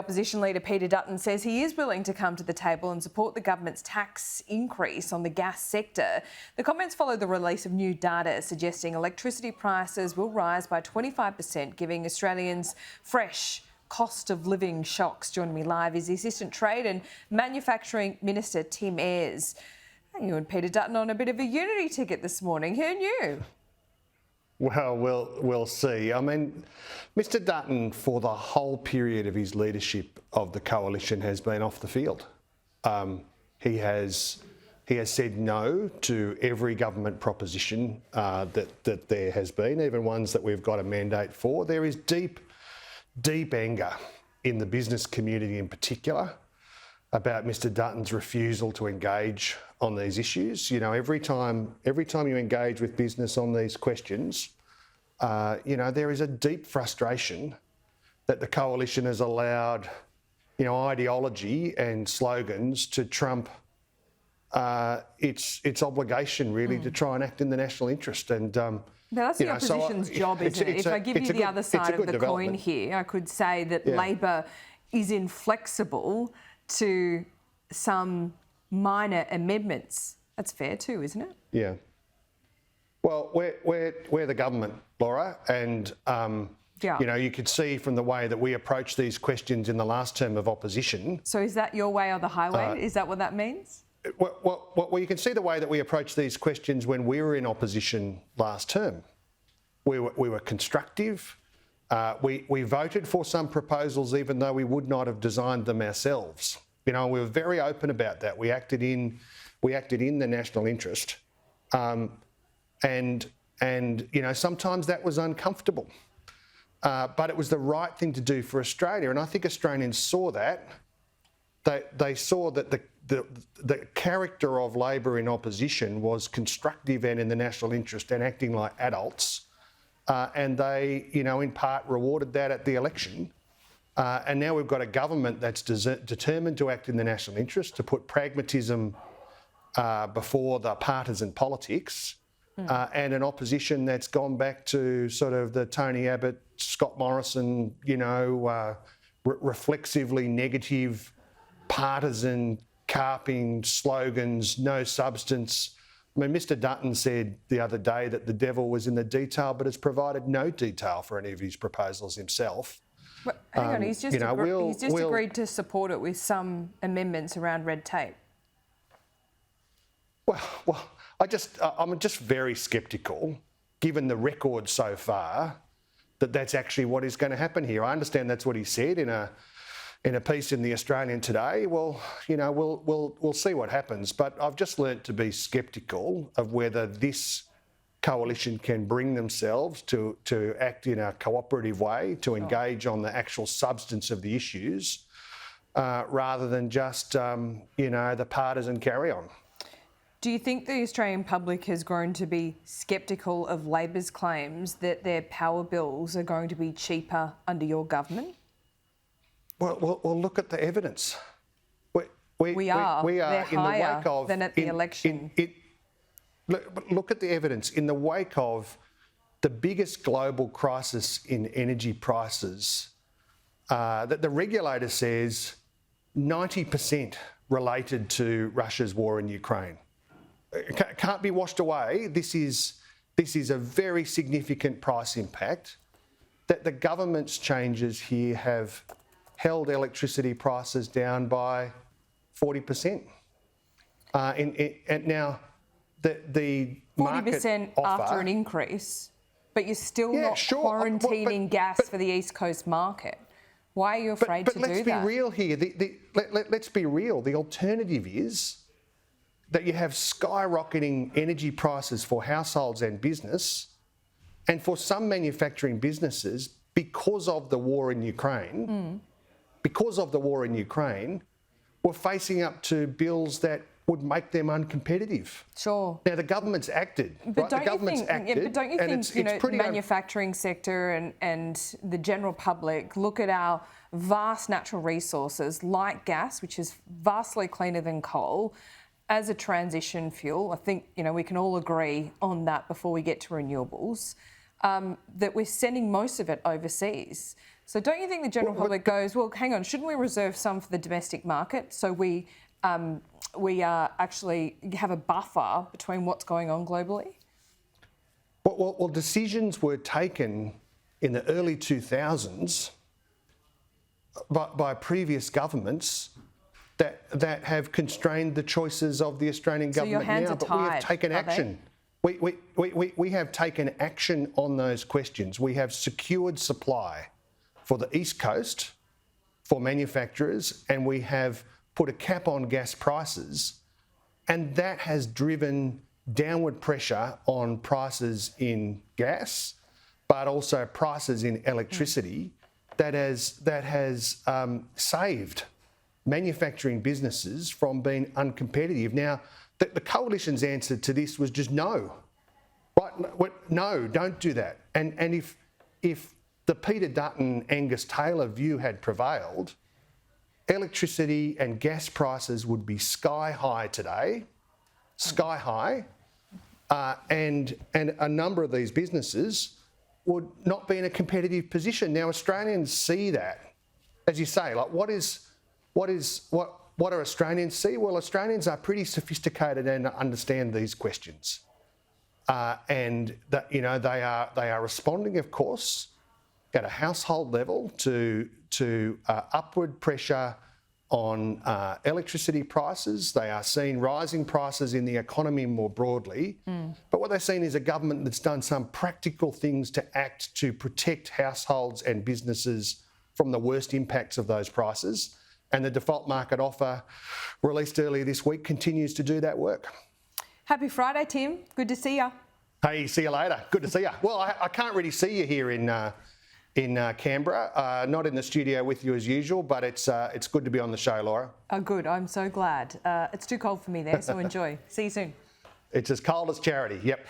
Opposition Leader Peter Dutton says he is willing to come to the table and support the government's tax increase on the gas sector. The comments follow the release of new data suggesting electricity prices will rise by 25%, giving Australians fresh cost of living shocks. Joining me live is the Assistant Trade and Manufacturing Minister, Tim Ayres. You and Peter Dutton on a bit of a unity ticket this morning. Who knew? Well, we'll see. I mean, Mr Dutton, for the whole period of his leadership of the coalition, has been off the field. He has said no to every government proposition that there has been, even ones that we've got a mandate for. There is deep anger in the business community in particular about Mr Dutton's refusal to engage on these issues. You know, every time you engage with business on these questions, there is a deep frustration that the coalition has allowed, ideology and slogans to trump its obligation really to try and act in the national interest. And now that's the opposition's job, isn't it? If I give you the other side of the coin here, I could say that Labor is inflexible to some minor amendments. That's fair too, isn't it? Yeah. Well, we're the government, Laura, and you could see from the way that we approached these questions in the last term of opposition. So is that your way or the highway? Is that what that means? Well, you can see the way that we approached these questions when we were in opposition last term. We were constructive. We voted for some proposals even though we would not have designed them ourselves. We were very open about that. We acted in the national interest, and sometimes that was uncomfortable, but it was the right thing to do for Australia. And I think Australians saw that. They saw that the character of Labor in opposition was constructive and in the national interest and acting like adults. And they, in part rewarded that at the election. And now we've got a government that's determined to act in the national interest, to put pragmatism before the partisan politics, and an opposition that's gone back to sort of the Tony Abbott, Scott Morrison, reflexively negative, partisan, carping slogans, no substance. I mean, Mr Dutton said the other day that the devil was in the detail, but has provided no detail for any of his proposals himself. But hang on, he's just agreed to support it with some amendments around red tape. Well, I'm just very sceptical, given the record so far, that that's actually what is going to happen here. I understand that's what he said in a piece in the Australian today. Well, we'll see what happens. But I've just learnt to be sceptical of whether this coalition can bring themselves to act in a cooperative way, to engage on the actual substance of the issues, rather than just, the partisan carry-on. Do you think the Australian public has grown to be sceptical of Labor's claims that their power bills are going to be cheaper under your government? Well, look at the evidence. We are. They're in higher the wake of, than at the election. Look at the evidence. In the wake of the biggest global crisis in energy prices, that the regulator says 90% related to Russia's war in Ukraine. It can't be washed away. This is a very significant price impact. That the government's changes here have held electricity prices down by 40%. And now the 40% after an increase, but you're still not quarantining gas for the East Coast market. Why are you afraid to do that? But let's be real here. Let's be real. The alternative is that you have skyrocketing energy prices for households and business, and for some manufacturing businesses, because of the war in Ukraine, we're facing up to bills that would make them uncompetitive. Sure. Now, the government's acted, right? The government's acted. But don't you think the manufacturing sector and the general public look at our vast natural resources like gas, which is vastly cleaner than coal, as a transition fuel? I think, we can all agree on that before we get to renewables, that we're sending most of it overseas. So don't you think the general public goes, well, hang on, shouldn't we reserve some for the domestic market so we actually have a buffer between what's going on globally? Well, decisions were taken in the early 2000s by previous governments that have constrained the choices of the Australian government now. But we have taken action. We have taken action on those questions. We have secured supply for the East Coast for manufacturers, and we have put a cap on gas prices, and that has driven downward pressure on prices in gas, but also prices in electricity that has saved manufacturing businesses from being uncompetitive. Now, the coalition's answer to this was just no. Right? No, don't do that. And if the Peter Dutton, Angus Taylor view had prevailed, electricity and gas prices would be sky high today, sky high, and a number of these businesses would not be in a competitive position. Now, Australians see that, as you say. Like, what do Australians see? Well, Australians are pretty sophisticated and understand these questions, and that, you know, they are responding, of course, at a household level to upward pressure on electricity prices. They are seeing rising prices in the economy more broadly. But what they're seeing is a government that's done some practical things to act to protect households and businesses from the worst impacts of those prices. And the default market offer released earlier this week continues to do that work. Happy Friday, Tim. Good to see you. Hey, see you later. Good to see you. Well, I can't really see you here in Canberra, not in the studio with you as usual, but it's good to be on the show, Laura. Oh, good. I'm so glad. It's too cold for me there, so enjoy. See you soon. It's as cold as charity, yep.